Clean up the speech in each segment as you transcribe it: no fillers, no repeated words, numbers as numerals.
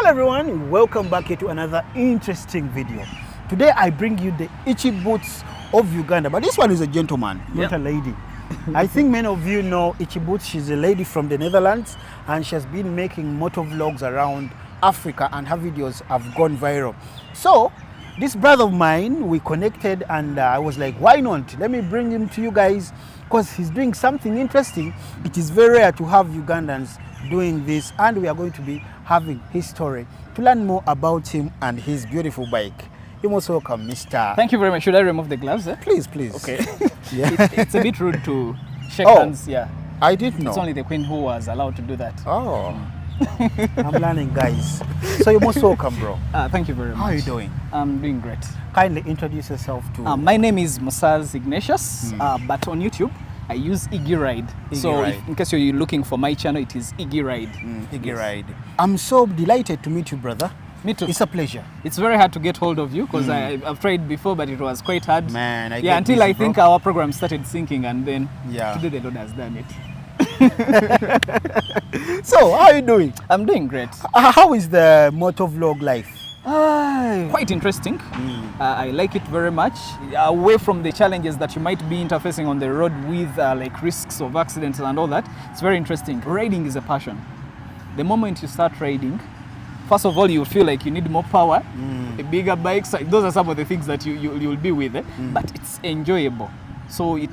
Hello everyone, welcome back here to another interesting video. Today I bring you the Ichi Boots of Uganda, but this one is a gentleman, not a lady. I think many of you know Ichi Boots. She's a lady from the Netherlands and she has been making motor vlogs around Africa and her videos have gone viral. So this brother of mine, we connected and I was like, why not? Let me bring him to you guys because he's doing something interesting. It is very rare to have Ugandans doing this, and we are going to be having his story to learn more about him and his beautiful bike. You're most welcome, Mr. Thank you very much. Should I remove the gloves? Please, please. Okay. Yeah. It's a bit rude to shake hands. Yeah. I didn't know. It's only the Queen who was allowed to do that. Oh. I'm learning, guys. So you're most welcome, bro. Thank you very much. How are you doing? I'm doing great. Kindly introduce yourself to... my name is Musaazi Ignatius, but on YouTube, I use Iggy Ride. In case you're looking for my channel, it is Iggy Ride. Iggy Ride. I'm so delighted to meet you, brother. Me too. It's a pleasure. It's very hard to get hold of you because I've tried before, but it was quite hard. Man, until I think our program started syncing, and then today the Lord has done it. So, how are you doing? I'm doing great. How is the motor vlog life? Quite interesting. I like it very much. Away from the challenges that you might be interfacing on the road with, like risks of accidents and all that, it's very interesting. Riding is a passion. The moment you start riding, first of all, you feel like you need more power, a bigger bike. So those are some of the things that you'll be with, but it's enjoyable. So it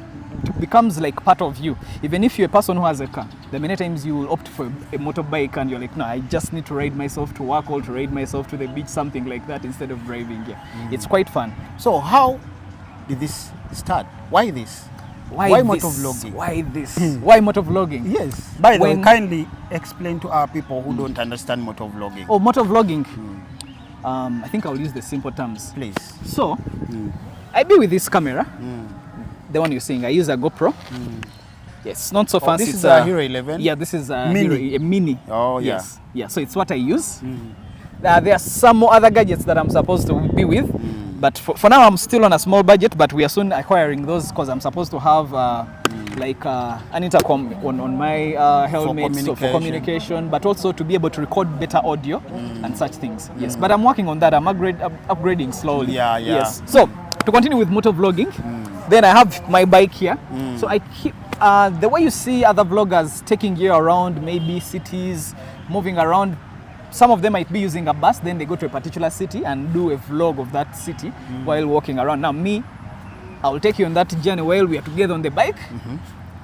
becomes like part of you. Even if you're a person who has a car, the many times you will opt for a motorbike and you're like, no, I just need to ride myself to work or to ride myself to the beach, something like that, instead of driving. It's quite fun. So how did this start? Why this? Why motovlogging? Why this? Why motovlogging? Yes. By the way, kindly explain to our people who don't understand motovlogging. Oh, motovlogging. I think I'll use the simple terms. Please. So, I be with this camera. The one you're seeing, I use a GoPro. Yes, not so fancy. This is a Hero 11? Yeah, this is a Mini. a Mini. Oh, yeah. Yes. Yeah, so it's what I use. There are some more other gadgets that I'm supposed to be with. But for now, I'm still on a small budget, but we are soon acquiring those because I'm supposed to have like an intercom on my helmet for communication, but also to be able to record better audio and such things. Yes, but I'm working on that. I'm upgrading slowly. Yeah. Yes. So, to continue with motovlogging, then I have my bike here. So I keep, the way you see other vloggers taking you around, maybe cities, moving around, some of them might be using a bus, then they go to a particular city and do a vlog of that city while walking around. Now me, I will take you on that journey while we are together on the bike.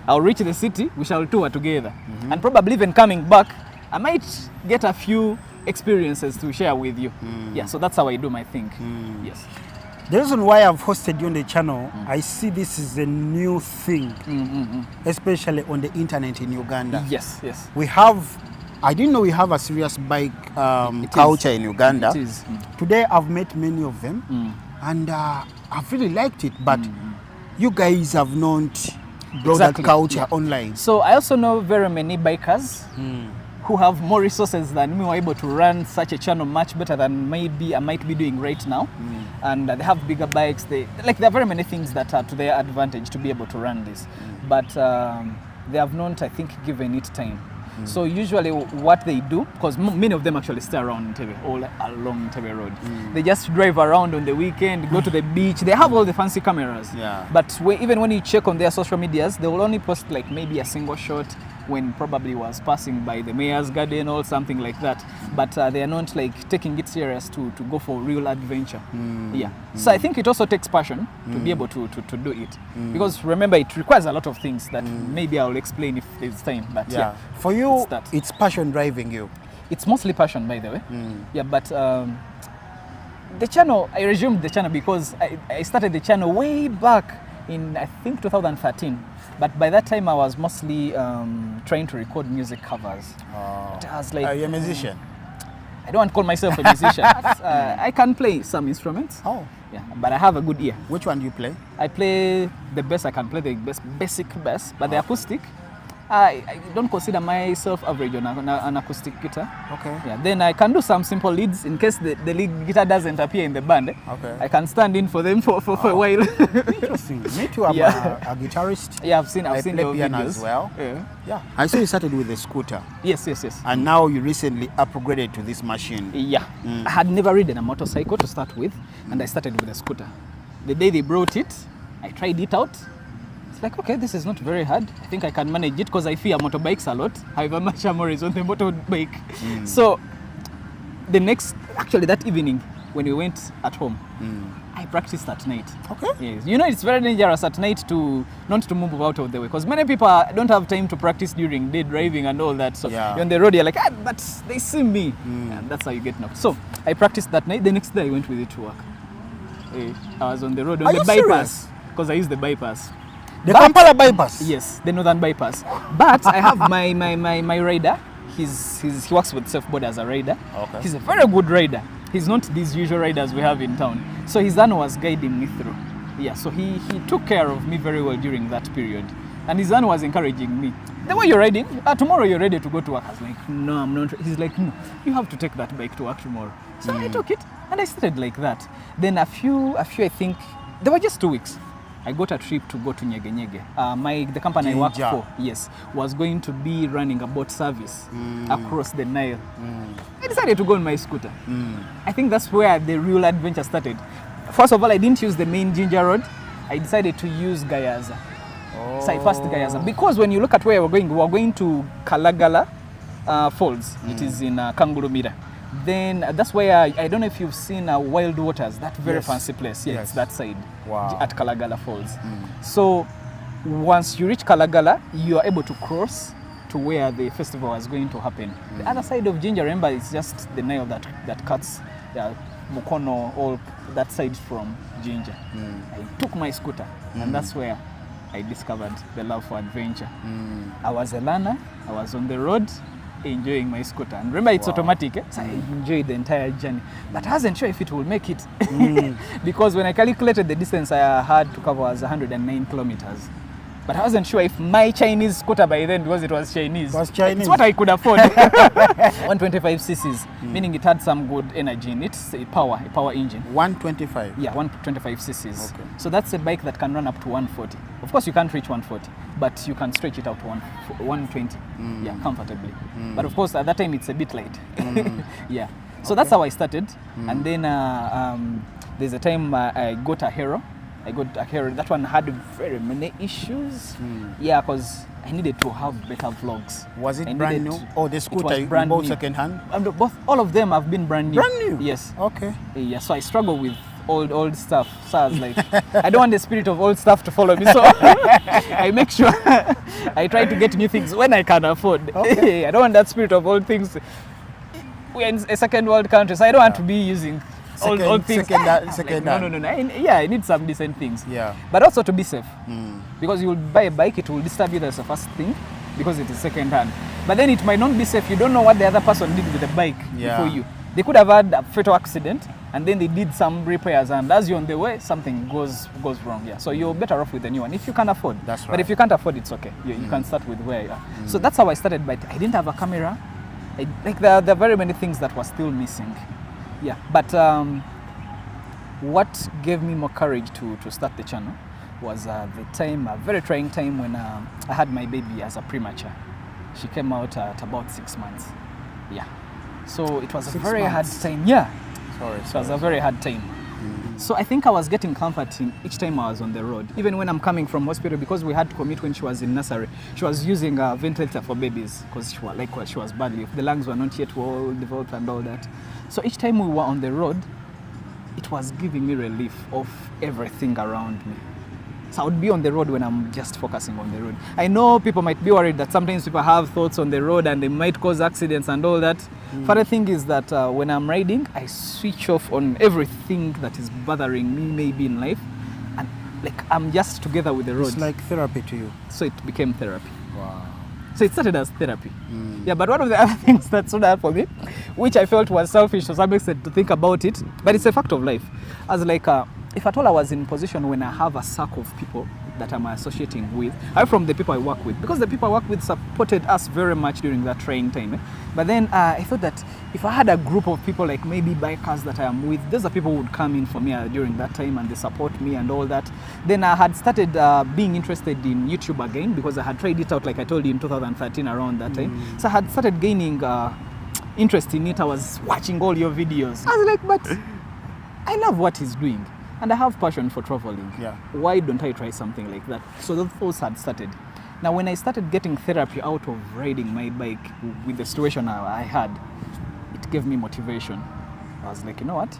I'll reach the city, we shall tour together. And probably even coming back, I might get a few experiences to share with you. Yeah, so that's how I do my thing. Yes. The reason why I've hosted you on the channel, I see this is a new thing, especially on the internet in Uganda. Yes. I didn't know we have a serious bike culture in Uganda. It is. Today I've met many of them and I've really liked it, but you guys have not brought that culture online. So I also know very many bikers who have more resources than me, who are able to run such a channel much better than maybe I might be doing right now. And they have bigger bikes. There are very many things that are to their advantage to be able to run this. But they have not, I think, given it time. So usually what they do, because many of them actually stay around Entebbe, all along Entebbe Road. They just drive around on the weekend, go to the beach. They have all the fancy cameras. But even when you check on their social medias, they will only post like maybe a single shot when probably was passing by the mayor's garden or something like that. But they are not like taking it serious to go for real adventure. So I think it also takes passion to be able to do it. Because remember, it requires a lot of things that maybe I'll explain if there's time. But for you, it's passion driving you. It's mostly passion, by the way. Yeah, but the channel, I resumed the channel because I started the channel way back in, I think, 2013. But by that time, I was mostly trying to record music covers. I was like, are you a musician? I don't want to call myself a musician. I can play some instruments. Yeah, but I have a good ear. Which one do you play? I play the bass. I can play the basic bass, but the acoustic, I don't consider myself average on an acoustic guitar. Okay. Yeah, then I can do some simple leads in case the lead guitar doesn't appear in the band. Okay. I can stand in for them for a while. Interesting. Me too. I'm a guitarist. Yeah, I've seen play your piano videos as well. Yeah. I saw you started with a scooter. Yes. And now you recently upgraded to this machine. Yeah. I had never ridden a motorcycle to start with, and I started with a scooter. The day they brought it, I tried it out. It's like, okay, this is not very hard. I think I can manage it because I fear motorbikes a lot. However much more is on the motorbike. So that evening when we went at home, I practiced at night. Okay. Yes. You know, it's very dangerous at night not to move out of the way because many people don't have time to practice during day driving and all that. So you're on the road, you're like, but they see me. And that's how you get knocked. So I practiced that night. The next day I went with it to work. I was on the road on the bypass because I use the bypass. The Kampala bypass? Yes, the northern bypass. But I have my rider. He works with Surfboard as a rider. Okay. He's a very good rider. He's not these usual riders we have in town. So his son was guiding me through. Yeah, so he took care of me very well during that period. And his son was encouraging me. The way you're riding, tomorrow you're ready to go to work. I was like, no, I'm not. He's like, no, you have to take that bike to work tomorrow. So I took it and I started like that. Then a few, I think, they were just 2 weeks. I got a trip to go to Nyege. The company I worked for, was going to be running a boat service across the Nile. I decided to go on my scooter. I think that's where the real adventure started. First of all, I didn't use the main Jinja Road. I decided to use Gayaza. So I passed Gayaza. Because when you look at where we were going to Kalagala Falls. It is in Kangurumira. Then that's where, I don't know if you've seen Wild Waters, that very fancy place. Yeah, it's that side at Kalagala Falls. So once you reach Kalagala, you are able to cross to where the festival was going to happen. The other side of Jinja, remember, it's just the Nile that cuts Mukono, all that side from Jinja. I took my scooter and that's where I discovered the love for adventure. I was a learner, I was on the road, enjoying my scooter. And remember, it's automatic, so I enjoyed the entire journey. But I wasn't sure if it will make it. Because when I calculated the distance I had to cover was 109 kilometers. But I wasn't sure if my Chinese scooter by then, because it was Chinese. It's what I could afford. 125 cc's, meaning it had some good energy in it. It's a power engine. 125? Yeah, 125 cc's. Okay. So that's a bike that can run up to 140. Of course, you can't reach 140, but you can stretch it out to 120, comfortably. But of course, at that time, it's a bit light. Yeah. So that's how I started. And then there's a time I got a Hero. That one had very many issues. Yeah, because I needed to have better vlogs. Was it brand new? Oh, the scooter, brand both new. second hand? All of them have been brand new. Brand new? Yes. Okay. Yeah, so I struggle with old stuff. So I was like, I don't want the spirit of old stuff to follow me. So I make sure I try to get new things when I can afford. Okay. I don't want that spirit of old things. We're in a second world country, so I don't want to be using old things. Second hand. No. I need some decent things. Yeah. But also to be safe. Because you will buy a bike, it will disturb you. That's the first thing, because it is second hand. But then it might not be safe. You don't know what the other person did with the bike before you. They could have had a fatal accident, and then they did some repairs, and as you're on the way, something goes wrong. Yeah. So you're better off with the new one if you can afford. That's right. But if you can't afford, it's okay. You can start with where you are. So that's how I started. But I didn't have a camera. There are very many things that were still missing. Yeah, but what gave me more courage to start the channel was a very trying time when I had my baby as a premature. She came out at about 6 months. Yeah, so it was a very hard time. Yeah, it was a very hard time. So I think I was getting comfort each time I was on the road. Even when I'm coming from hospital, because we had to commit when she was in nursery, she was using a ventilator for babies because she was badly. The lungs were not yet well developed and all that. So each time we were on the road, it was giving me relief of everything around me. So I would be on the road when I'm just focusing on the road. I know people might be worried that sometimes people have thoughts on the road and they might cause accidents and all that. But the thing is that when I'm riding, I switch off on everything that is bothering me maybe in life. And I'm just together with the road. It's like therapy to you. So it became therapy. Wow. So it started as therapy. Yeah, but one of the other things that stood out for me, which I felt was selfish to some extent to think about it, but it's a fact of life. As if at all I was in position when I have a circle of people that I'm associating with are from the people I work with, because the people I work with supported us very much during that trying time. But then I thought that if I had a group of people like maybe bikers that I am with, those are people who would come in for me during that time and they support me and all that. Then I had started being interested in YouTube again, because I had tried it out, like I told you, in 2013 around that time. So I had started gaining interest in it. I was watching all your videos. I was like, but I love what he's doing. And I have passion for traveling. Yeah. Why don't I try something like that? So those thoughts had started. Now, when I started getting therapy out of riding my bike with the situation I had, it gave me motivation. I was like, you know what?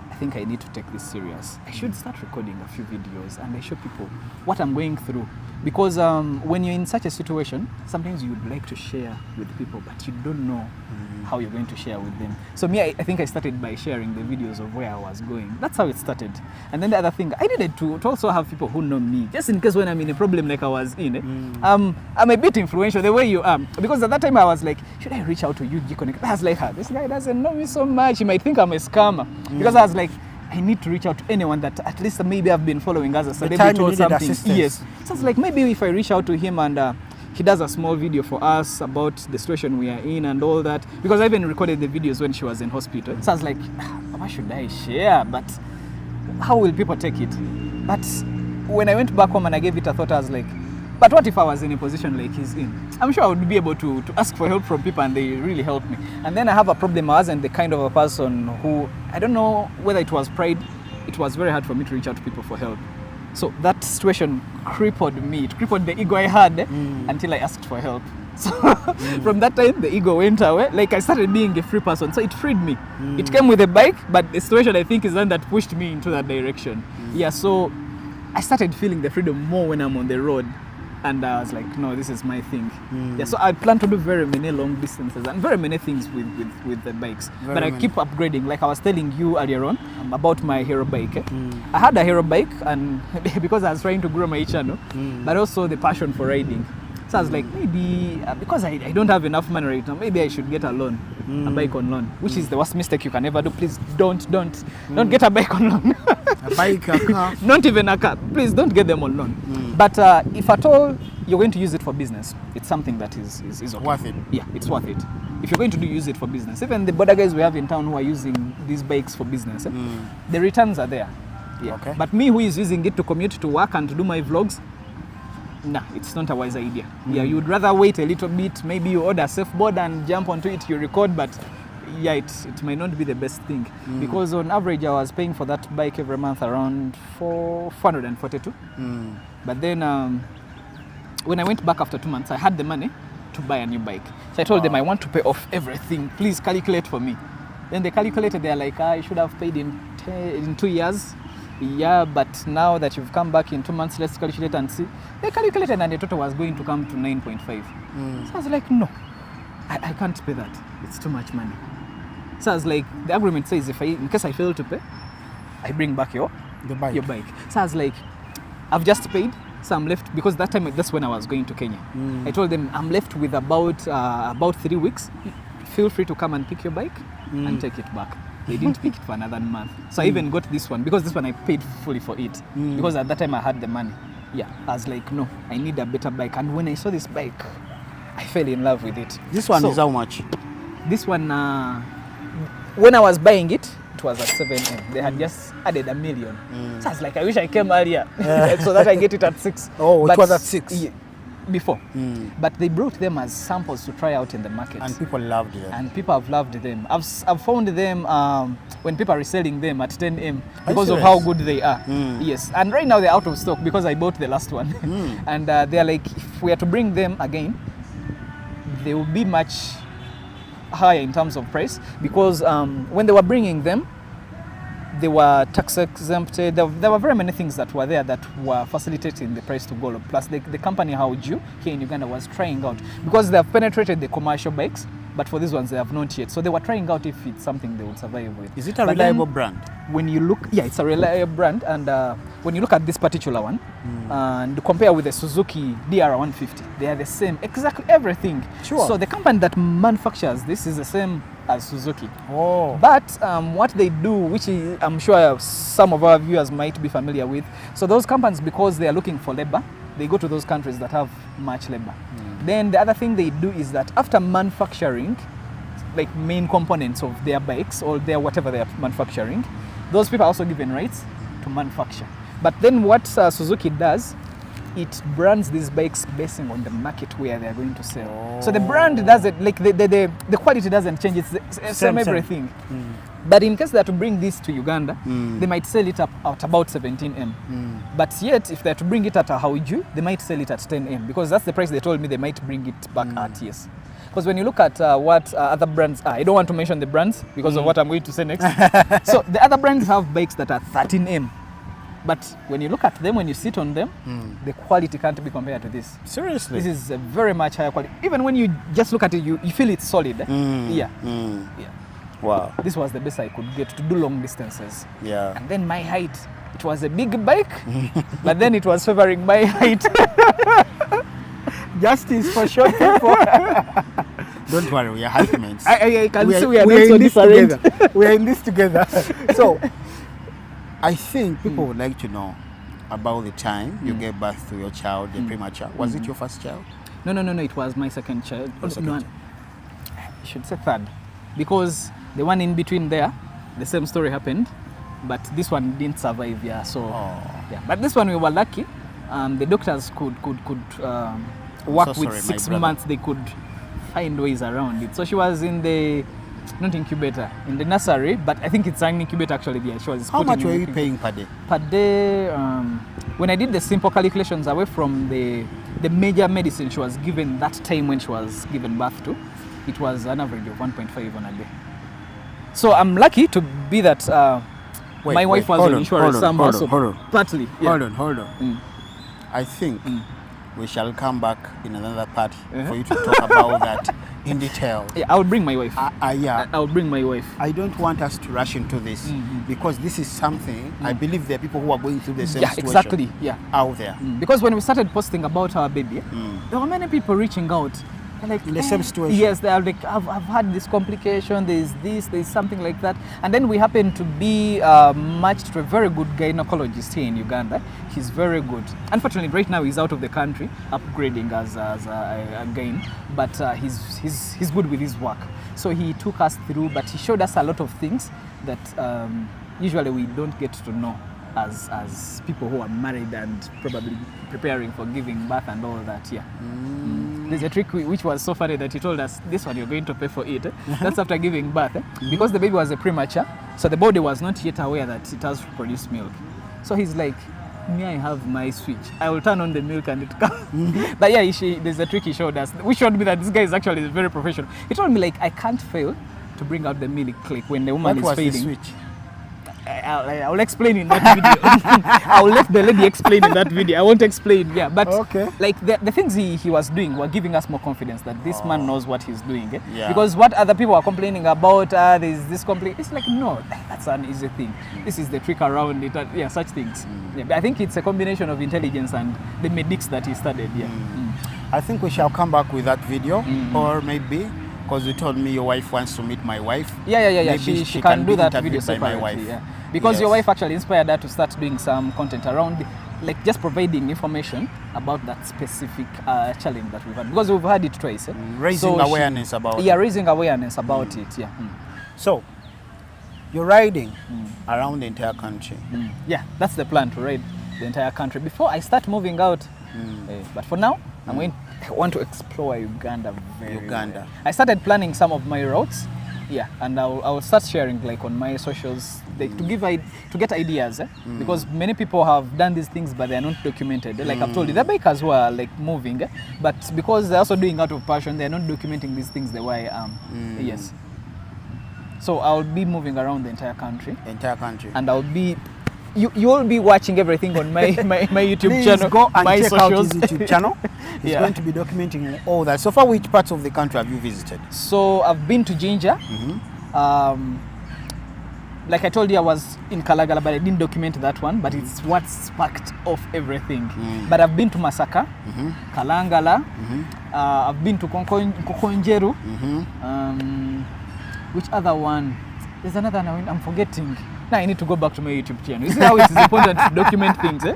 I think I need to take this serious. I should start recording a few videos and I show people what I'm going through. Because when you're in such a situation, sometimes you would like to share with people, but you don't know how you're going to share with them. So me, I think I started by sharing the videos of where I was going. That's how it started. And then the other thing, I needed to also have people who know me, just in case when I'm in a problem like I was in. I'm a bit influential the way you are. Because at that time I was like, should I reach out to UG Connect? I was like, this guy doesn't know me so much. He might think I'm a scammer. Because I was like, I need to reach out to anyone that at least maybe I've been following as a celebrity or something. Assistance. Yes. So it's like, maybe if I reach out to him and he does a small video for us about the situation we are in and all that. Because I even recorded the videos when she was in hospital. So I was like, what should I share? But how will people take it? But when I went back home and I gave it a thought, I was like, but what if I was in a position like he's in? I'm sure I would be able to ask for help from people and they really helped me. And then I have a problem. I wasn't the kind of a person who, I don't know whether it was pride, it was very hard for me to reach out to people for help. So that situation crippled me. It crippled the ego I had until I asked for help. So from that time, the ego went away. Like I started being a free person. So it freed me. It came with a bike, but the situation I think is one that pushed me into that direction. Yeah, so I started feeling the freedom more when I'm on the road. And I was like, no, this is my thing. Yeah, so I plan to do very many long distances and very many things with the bikes. But I keep upgrading. Like I was telling you earlier on about my hero bike. I had a hero bike, and because I was trying to grow my channel, but also the passion for riding. So I was like, maybe because I don't have enough money right now, maybe I should get a loan, a bike on loan, which is the worst mistake you can ever do. Please don't get a bike on loan. A bike, a car. Not even a car. Please don't get them on loan. But if at all you're going to use it for business, it's something that is okay. Worth it. Yeah, it's worth it. If you're going to use it for business, even the border guys we have in town who are using these bikes for business, the returns are there. Yeah. Okay. But me who is using it to commute to work and to do my vlogs, nah, it's not a wise idea. Yeah, you would rather wait a little bit. Maybe you order a surfboard and jump onto it, you record, but yeah, it might not be the best thing. Because on average, I was paying for that bike every month around 442. But then when I went back after 2 months, I had the money to buy a new bike. So I told them I want to pay off everything. Please calculate for me. Then they calculated. They're like, I should have paid in 2 years. Yeah, but now that you've come back in 2 months, let's calculate and see. They calculated and the total was going to come to 9.5. So I was like, no, I can't pay that. It's too much money. So I was like, the agreement says in case I fail to pay, I bring back your bike. So I was like, I've just paid, so I'm left, because that's when I was going to Kenya. I told them I'm left with about 3 weeks. Feel free to come and pick your bike and take it back. They didn't pick it for another month. So I even got this one, because this one I paid fully for it. Because at that time I had the money. Yeah, I was like, no, I need a better bike. And when I saw this bike, I fell in love with it. This one is how much? This one, when I was buying it, it was at 7M. They had just added $1 million. So I was like, I wish I came earlier so that I get it at 6. Oh, it was at 6? Yeah, before. But they brought them as samples to try out in the market. And people loved them. And people have loved them. I've found them when people are reselling them at 10M because of how good they are. Yes. And right now they're out of stock because I bought the last one. And they're like, if we are to bring them again, they will be much higher in terms of price, because when they were bringing them, they were tax exempted. There were very many things that were there that were facilitating the price to go up. Plus the company Hauju here in Uganda was trying out, because they have penetrated the commercial bikes, but for these ones they have not yet. So they were trying out if it's something they would survive with. Is it a But reliable then, brand? when you look, yeah, it's a reliable brand, and when you look at this particular one and compare with the Suzuki DR150, they are the same, exactly everything. Sure. So the company that manufactures this is the same as Suzuki. Oh. But what they do, which I'm sure some of our viewers might be familiar with, so those companies, because they are looking for labor, they go to those countries that have much labor. Then the other thing they do is that after manufacturing, like main components of their bikes or their whatever they are manufacturing, those people are also given rights to manufacture. But then what Suzuki does, it brands these bikes based on the market where they are going to sell. Oh. So the brand doesn't, like the quality doesn't change, it's the same everything. But in case they are to bring this to Uganda, they might sell it up at about 17M. But yet, if they are to bring it at a Hauju, they might sell it at 10M, because that's the price they told me they might bring it back at, yes. Because when you look at what other brands are, I don't want to mention the brands because of what I'm going to say next. So the other brands have bikes that are 13M. But when you look at them, when you sit on them, the quality can't be compared to this. Seriously? This is a very much higher quality. Even when you just look at it, you feel it's solid. Yeah. Yeah. Wow. This was the best I could get to do long distances. Yeah. And then my height, it was a big bike, but then it was favoring my height. Justice for short people. Don't worry, we are housemates. I can see we are not so in this different. together. We are in this together. So, I think people would like to know about the time you gave birth to your child, the premature. Was it your first child? No, it was my second child. Second child. I should say third, because the one in between there, the same story happened, but this one didn't survive. Yeah, so yeah, but this one we were lucky. The doctors could work so with sorry, 6 my brother. months. They could find ways around it. So she was in the not incubator, in the nursery, but I think it's an incubator actually. Yeah, she was. How put much in were the you paying per day? per day? When I did the simple calculations away from the major medicine she was given that time when she was given birth to, it was an average of 1.5 on a day. So I'm lucky to be that my wife was on insurance somehow. So partly. Yeah. Hold on. I think we shall come back in another part for you to talk about that in detail. Yeah, I'll bring my wife. Yeah. I'll bring my wife. I don't want us to rush into this because this is something I believe there are people who are going through the same situation exactly. Yeah. out there. Because when we started posting about our baby, there were many people reaching out. Like, In the same situation. Yes, they are like, I've had this complication, there's something like that. And then we happen to be matched to a very good gynecologist here in Uganda. He's very good. Unfortunately, right now he's out of the country, upgrading as a gyne, but he's good with his work. So he took us through, but he showed us a lot of things that usually we don't get to know as people who are married and probably preparing for giving birth and all that. Yeah. There's a trick which was so funny that he told us, this one you're going to pay for it. That's after giving birth. Because the baby was a premature, so the body was not yet aware that it has to produce milk. So he's like, me, I have my switch. I will turn on the milk and it comes. But yeah, there's a trick he showed us, which showed me that this guy is actually very professional. He told me, like, I can't fail to bring out the milk, like when the woman is feeding. The switch? I'll explain in that video. I'll let the lady explain in that video. I won't explain. Yeah, but like the things he was doing were giving us more confidence that this man knows what he's doing. Yeah. Because what other people are complaining about, there's this complaint. It's like, no, that's an easy thing. This is the trick around it. Yeah, such things. Yeah, but I think it's a combination of intelligence and the medics that he studied. Yeah. I think we shall come back with that video, or maybe. Because you told me your wife wants to meet my wife. Yeah. Maybe She can do that video by my separately. wife. Yeah. Because your wife actually inspired her to start doing some content around, like just providing information about that specific challenge that we've had. Because we've had it twice. Raising awareness about it. Yeah, raising awareness about it. Yeah. So, you're riding around the entire country. Yeah, that's the plan, to ride the entire country before I start moving out. But for now, I want to explore Uganda very well. I started planning some of my routes, and I'll start sharing like on my socials, like to get ideas, because many people have done these things but they are not documented. Like I've told you, the bikers who are like moving, but because they're also doing out of passion, they're not documenting these things the way I am. Yes. So I'll be moving around the entire country. Entire country. And I'll be you will be watching everything on my YouTube Please channel. go and my check socials. out his YouTube channel. He's Yeah. going to be documenting all that. So far, which parts of the country have you visited? So I've been to Jinja. Like I told you, I was in Kalagala, but I didn't document that one. But it's what sparked off everything. But I've been to Masaka, Kalangala. I've been to Kokonjeru. Which other one? There's another one I'm forgetting. Now I need to go back to my YouTube channel. You see how it is important to document things, eh?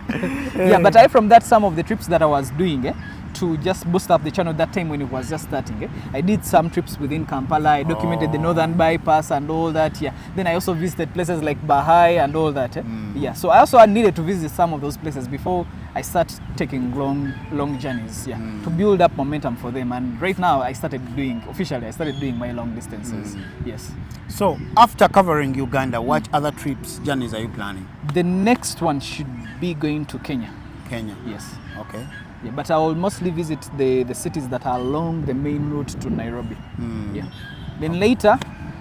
Yeah, but aside from that, some of the trips that I was doing, to just boost up the channel that time when it was just starting, I did some trips within Kampala. I documented the Northern Bypass and all that, yeah. Then I also visited places like Bahai and all that, Yeah, so I also needed to visit some of those places before I start taking long journeys, yeah, to build up momentum for them. And right now, I started doing my long distances, yes. So after covering Uganda, what other trips, journeys are you planning? The next one should be going to Kenya. Kenya? Yes. Okay. Yeah, but I will mostly visit the cities that are along the main route to Nairobi. Yeah. Then later,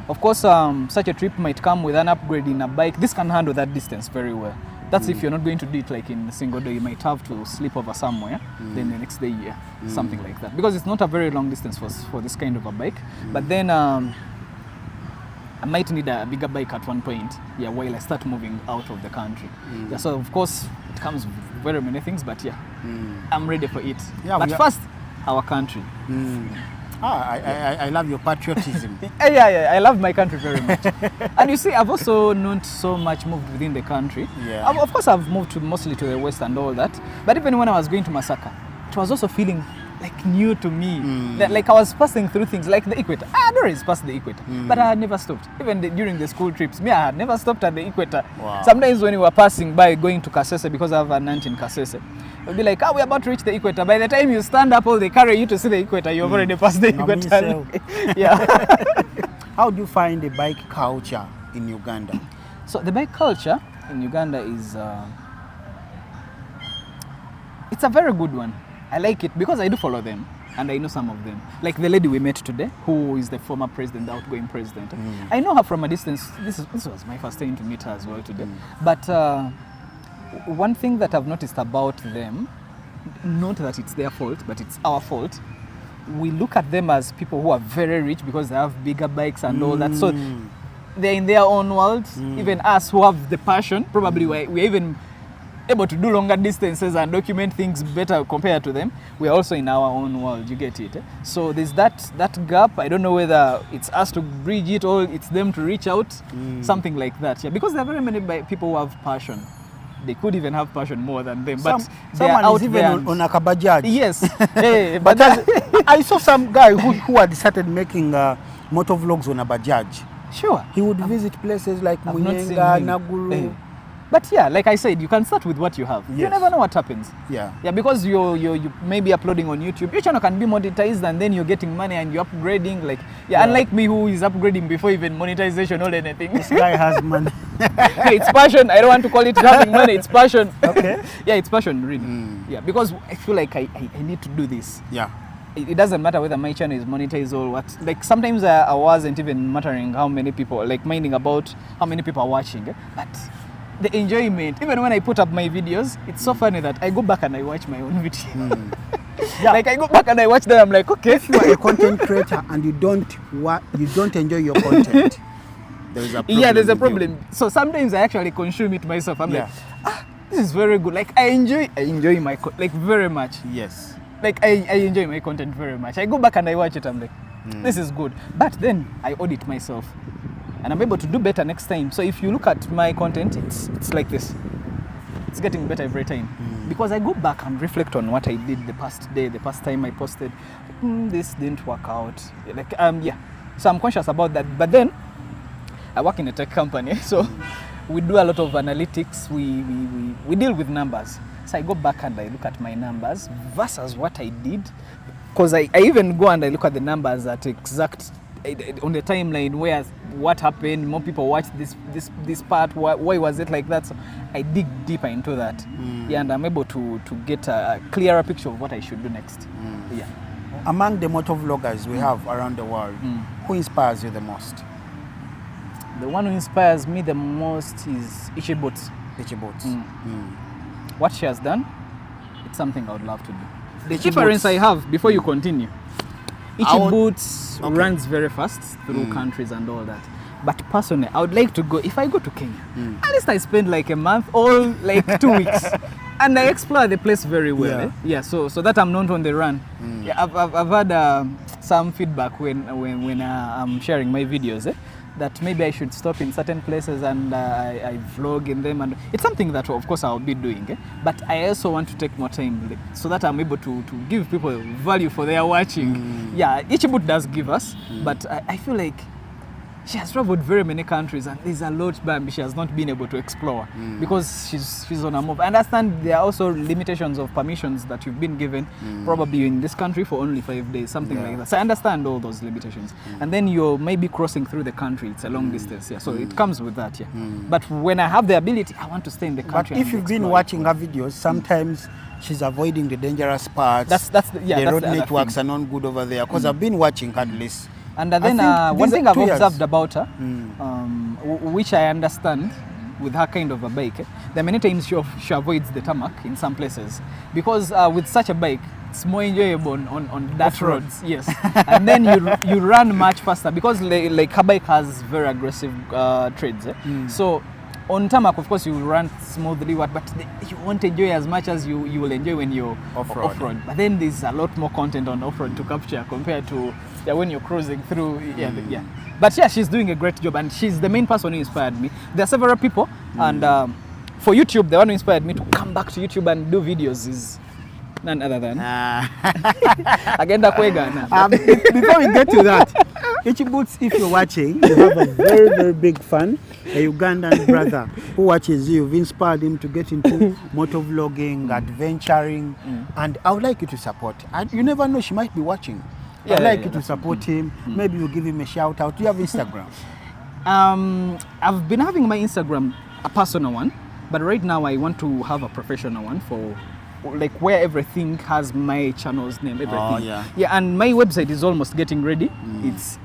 of course, such a trip might come with an upgrade in a bike. This can handle that distance very well. That's if you're not going to do it like in a single day. You might have to sleep over somewhere, then the next day, yeah, something like that. Because it's not a very long distance for this kind of a bike. But then I might need a bigger bike at one point, yeah, while I start moving out of the country. Yeah, so of course, it comes with very many things, but yeah, I'm ready for it. Yeah, but first, our country. I love your patriotism. Yeah, I love my country very much. And you see, I've also not so much moved within the country. Yeah. Of course, I've moved mostly to the west and all that. But even when I was going to Masaka, it was also feeling like new to me. Like I was passing through things like the equator. I had always passed the equator, but I had never stopped. Even during the school trips, I had never stopped at the equator. Wow. Sometimes when we were passing by going to Kasese, because I have an aunt in Kasese, we'll be like, we're about to reach the equator. By the time you stand up, they carry you to see the equator. You've already passed the equator. Yeah. How do you find the bike culture in Uganda? So the bike culture in Uganda is, it's a very good one. I like it because I do follow them and I know some of them. Like the lady we met today, who is the former president, the outgoing president. I know her from a distance. This was my first time to meet her as well today. But one thing that I've noticed about them, not that it's their fault, but it's our fault, we look at them as people who are very rich because they have bigger bikes and all that. So they're in their own world. Even us who have the passion, probably we're even able to do longer distances and document things better compared to them. We're also in our own world, you get it. So there's that gap. I don't know whether it's us to bridge it or it's them to reach out, something like that. Yeah, because there are very many people who have passion. They could even have passion more than them, but someone is even on a kabajaj. Yes, hey, but I saw some guy who had started making motor vlogs on a bajaj. Sure, he would visit places like Munyenga, Naguru. But yeah, like I said, you can start with what you have. Yes. You never know what happens. Yeah, because you may be uploading on YouTube. Your channel can be monetized and then you're getting money and you're upgrading. Like unlike me who is upgrading before even monetization or anything. This guy has money. Hey, it's passion. I don't want to call it having money. It's passion. Okay. Yeah, it's passion, really. Yeah, because I feel like I need to do this. Yeah. It doesn't matter whether my channel is monetized or what. Like sometimes I wasn't even mattering how many people, like minding about how many people are watching. But the enjoyment, even when I put up my videos, it's so funny that I go back and I watch my own video. Like I go back and I watch them, I'm like, okay. If you are a content creator and you don't enjoy your content, there is a problem. Yeah, there's a problem. So sometimes I actually consume it myself. I'm like, this is very good. Like I enjoy my like very much. Yes. Like I enjoy my content very much. I go back and I watch it. I'm like, this is good. But then I audit myself. And I'm able to do better next time. So if you look at my content, it's like this. It's getting better every time. Because I go back and reflect on what I did the past day, the past time I posted. This didn't work out. Like So I'm conscious about that. But then I work in a tech company, so we do a lot of analytics. We deal with numbers. So I go back and I look at my numbers versus what I did. Because I even go and I look at the numbers at exact on the timeline where what happened, more people watched this part, why was it like that? So I dig deeper into that, and I'm able to get a clearer picture of what I should do next. Yeah. Among the motor vloggers we have around the world, who inspires you the most? The one who inspires me the most is Ichibot. Itchy boots. What she has done, it's something I would love to do. The Itchy difference boots. I have, before you continue, Itchy Boots Okay. runs very fast through countries and all that. But personally, I would like to go, if I go to Kenya, at least I spend like a month or like 2 weeks. And I explore the place very well. Yeah. Yeah, so that I'm not on the run. Yeah, I've had some feedback when I'm sharing my videos, that maybe I should stop in certain places and I vlog in them. And it's something that, of course, I'll be doing. But I also want to take more time, like, so that I'm able to give people value for their watching. Yeah, Itchy Boot does give us, but I feel like she has traveled very many countries and there's a lot Bambi she has not been able to explore because she's on a move. I understand there are also limitations of permissions that you've been given, probably in this country for only 5 days, something like that. So I understand all those limitations. And then you're maybe crossing through the country, it's a long distance, so it comes with that, But when I have the ability, I want to stay in the country. But if you've been watching her videos, sometimes she's avoiding the dangerous parts. The road networks are not good over there, because I've been watching her at least. And then one thing I've observed about her, which I understand with her kind of a bike, there are many times she avoids the tarmac in some places, because with such a bike, it's more enjoyable on dirt roads. Yes, and then you run much faster because like her bike has very aggressive treads. So on tarmac, of course, you will run smoothly, but you won't enjoy as much as you will enjoy when you're off-road. But then there's a lot more content on off-road to capture compared to when you're cruising through. But yeah, she's doing a great job, and she's the main person who inspired me. There are several people, and for YouTube, the one who inspired me to come back to YouTube and do videos is none other than Agenda Kwega. Before we get to that, Itchy Boots, if you're watching, you have a very, very big fan, a Ugandan brother who watches you. You've inspired him to get into motovlogging, adventuring, and I would like you to support. And you never know, she might be watching. I'd like you to support him. Maybe you give him a shout out. Do you have Instagram? I've been having my Instagram, a personal one, but right now I want to have a professional one for like where everything has my channel's name, everything. And my website is almost getting ready. It's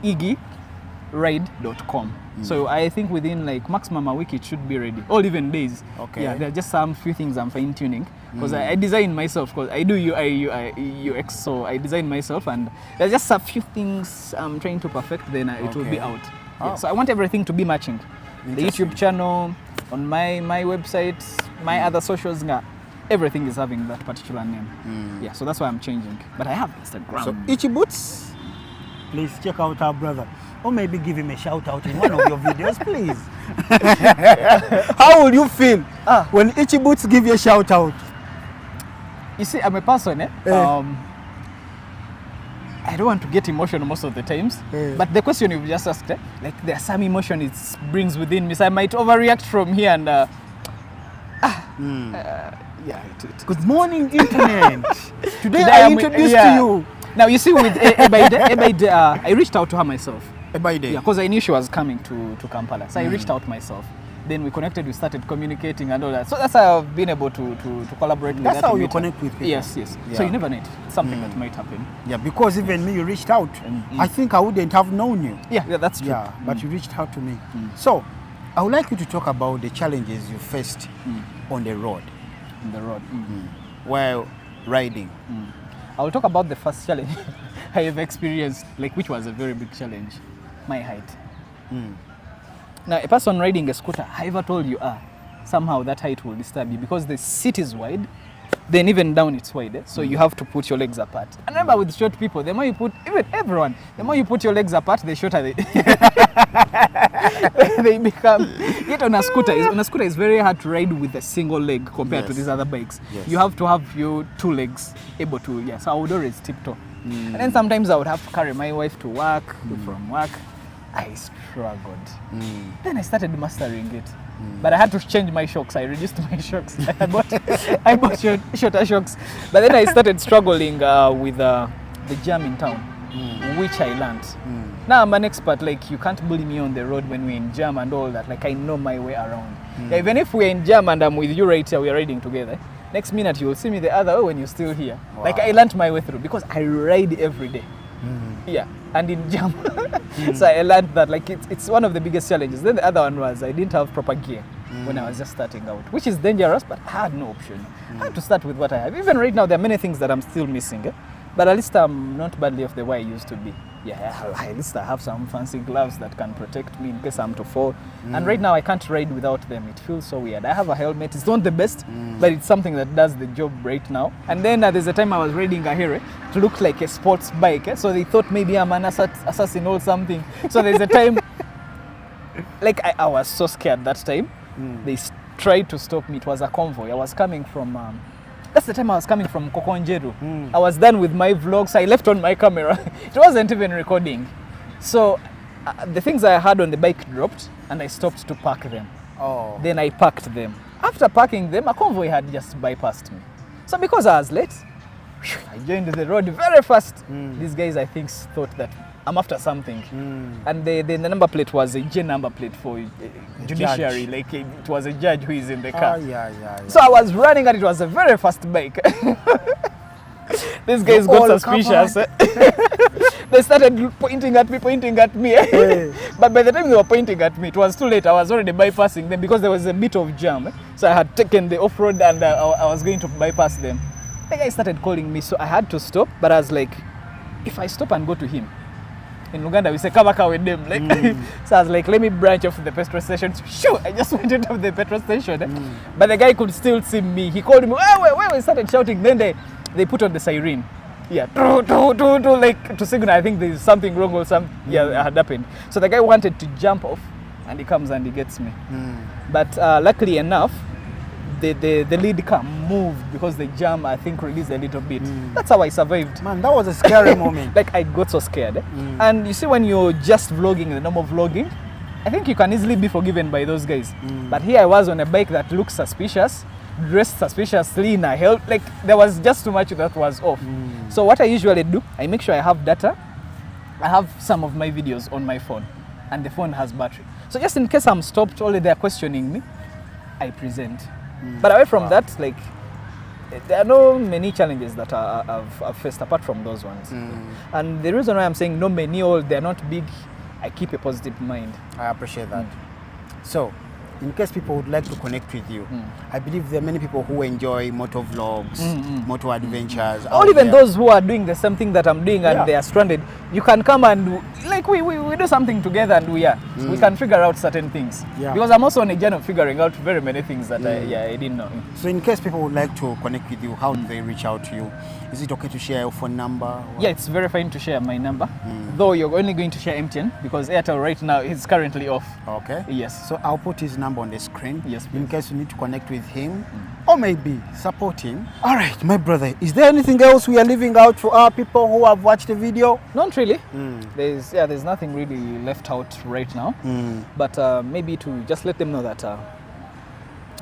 igiride.com. So I think within like maximum a week it should be ready, or even days. There are just some few things I'm fine tuning, because I design myself, because I do UI UX, so I design myself, and there's just a few things I'm trying to perfect, then it will be out. So I want everything to be matching. The YouTube channel, on my website, my other socials, everything is having that particular name. So that's why I'm changing. But I have Instagram. So Itchy Boots, please check out our brother. Or maybe give him a shout out in one of your videos, please. How will you feel when Itchy Boots give you a shout out? You see, I'm a person, I don't want to get emotional most of the times, but the question you've just asked, like there's some emotion it brings within me, so I might overreact from here and Good morning, internet. Today I introduced to you. Now you see, with Ebaide, I reached out to her myself. Ebaide? Yeah, because I knew she was coming to Kampala, so I reached out myself. Then we connected, we started communicating and all that. So that's how I've been able to collaborate with her. That's how you connect with people. Yes. So you never know, it's something that might happen. Yeah, because even me, you reached out. I think I wouldn't have known you. Yeah, that's true. Yeah, but you reached out to me. So I would like you to talk about the challenges you faced on the road. On the road. While riding. I'll talk about the first challenge I have experienced, like which was a very big challenge, my height. Now, a person riding a scooter, I ever told you, somehow that height will disturb you because the seat is wide, then even down it's wide, so you have to put your legs apart. And remember, with short people, the more you put, even everyone, the more you put your legs apart, the shorter they they become. Yet on a scooter, it's very hard to ride with a single leg compared to these other bikes. You have to have your two legs able to, so I would always tiptoe. And then sometimes I would have to carry my wife to work, from work. I struggled. Then I started mastering it. But I had to change my shocks. I reduced my shocks. I bought shorter shocks. But then I started struggling with the jam in town, which I learned. Now I'm an expert. Like, you can't bully me on the road when we're in jam and all that. Like, I know my way around. Even if we're in jam and I'm with you right here, we're riding together, next minute you will see me the other way when you're still here. Like, I learned my way through because I ride every day. And in jam. So I learned that, like, it's one of the biggest challenges. Then the other one was I didn't have proper gear. when I was just starting out, which is dangerous, but I had no option. I had to start with what I have. Even right now, there are many things that I'm still missing, but at least I'm not badly off the way I used to be. Yeah, at least I have some fancy gloves that can protect me in case I'm to fall. And right now, I can't ride without them. It feels so weird. I have a helmet. It's not the best, but it's something that does the job right now. And then there's a time I was riding a Here. It looked like a sports bike. So they thought maybe I'm an assassin or something. So there's a time, like I was so scared that time. They tried to stop me. It was a convoy. I was coming from... that's the time I was coming from Kokonjeru. I was done with my vlogs. I left on my camera. It wasn't even recording. So the things I had on the bike dropped and I stopped to pack them. Oh. Then I packed them. After packing them, a convoy had just bypassed me. So because I was late, I joined the road very fast. These guys, I think, thought that I'm after something. And the number plate was a J number plate for judiciary. Judge. Like it was a judge who is in the car. Yeah. So I was running and it was a very fast bike. These guys got suspicious. They started pointing at me. But by the time they were pointing at me, it was too late. I was already bypassing them because there was a bit of jam. So I had taken the off-road and I was going to bypass them. The guy started calling me, so I had to stop. But I was like, if I stop and go to him, in Uganda we say kabaka with them. Like, so I was like, let me branch off the petrol station. Sure, I just went out of the petrol station. But the guy could still see me. He called me, wait, we started shouting. Then they put on the siren. Yeah, like to signal. I think there's something wrong or something. Yeah, had happened. So the guy wanted to jump off, and he comes and he gets me. But luckily enough, the lead car moved because the jam, I think, released a little bit. That's how I survived. Man, that was a scary moment. Like I got so scared. And you see, when you're just vlogging, the normal vlogging, I think you can easily be forgiven by those guys. But here I was on a bike that looks suspicious, dressed suspiciously in a helmet. Like there was just too much that was off. So what I usually do, I make sure I have data. I have some of my videos on my phone, and the phone has battery. So just in case I'm stopped, only they're questioning me, I present. But away from that, like there are no many challenges that I've faced apart from those ones. And the reason why I'm saying no many, or they're not big, I keep a positive mind. I appreciate that. So, in case people would like to connect with you, I believe there are many people who enjoy motor vlogs, motor adventures. Or even those who are doing the same thing that I'm doing and they are stranded. You can come and like we do something together and we can figure out certain things. Because I'm also on a journey of figuring out very many things that I didn't know. So in case people would like to connect with you, how do they reach out to you? Is it okay to share your phone number? Yeah, it's very fine to share my number. Though you're only going to share MTN because Airtel right now is currently off. Okay. Yes. So I'll put his number on the screen. Yes, please. In case you need to connect with him or maybe support him. All right, my brother, is there anything else we are leaving out for our people who have watched the video? Not really. There's nothing really left out right now. But maybe to just let them know that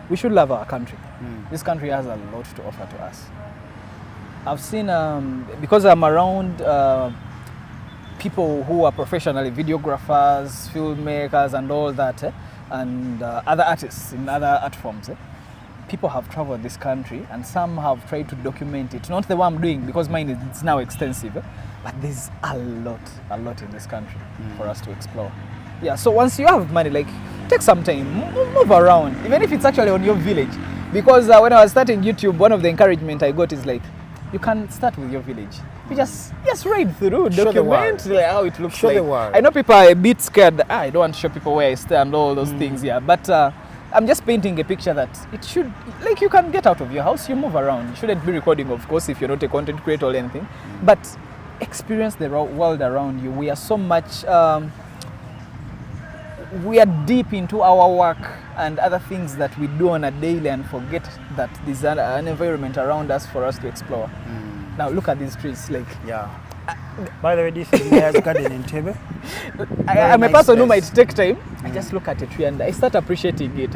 we should love our country. This country has a lot to offer to us. I've seen, because I'm around people who are professionally videographers, filmmakers and all that, and other artists in other art forms. People have traveled this country and some have tried to document it. Not the one I'm doing because mine is now extensive, but there's a lot in this country for us to explore. Yeah, so once you have money, like take some time, move around, even if it's actually on your village. Because when I was starting YouTube, one of the encouragement I got is like, you can start with your village. You just ride through, document like how it looks like. I know people are a bit scared that I don't want to show people where I stand, all those things, but I'm just painting a picture that it should, like you can get out of your house, you move around. You shouldn't be recording, of course, if you're not a content creator or anything, but experience the world around you. We are so much, we are deep into our work and other things that we do on a daily and forget that there's an environment around us for us to explore. Now look at these trees, like by the way, this is Mayor's garden in Tebe. I'm a person who might take time. I just look at a tree and I start appreciating it.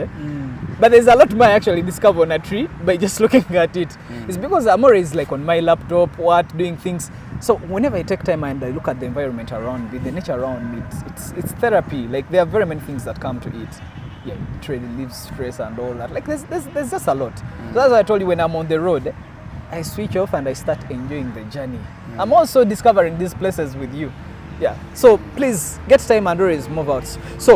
But there's a lot more I actually discover on a tree by just looking at it. It's because I'm always like on my laptop, doing things. So whenever I take time and I look at the environment around me, the nature around me, it's therapy. Like there are very many things that come to it. Yeah, it relieves stress and all that. Like there's just a lot. So that's why I told you when I'm on the road, I switch off and I start enjoying the journey. I'm also discovering these places with you. Yeah. So please get time and always move out. So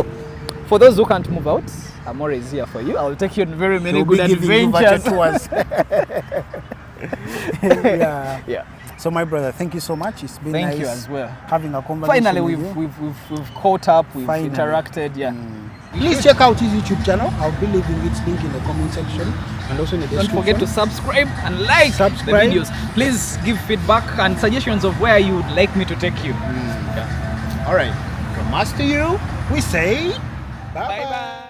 For those who can't move out, Amore is here for you. I'll take you on very many He'll good be giving you virtual adventures. tours. Yeah. Yeah. So my brother, thank you so much. It's been Thank nice you as well. having a conversation. Finally, with you. we've caught up, we've Finally. interacted. Yeah. Please check out his YouTube channel. I'll be leaving its link in the comment section and also in the Don't description. forget to subscribe and like Subscribe. the videos. Please give feedback and suggestions of where you would like me to take you. All right. From us to you, we say bye-bye. Bye bye.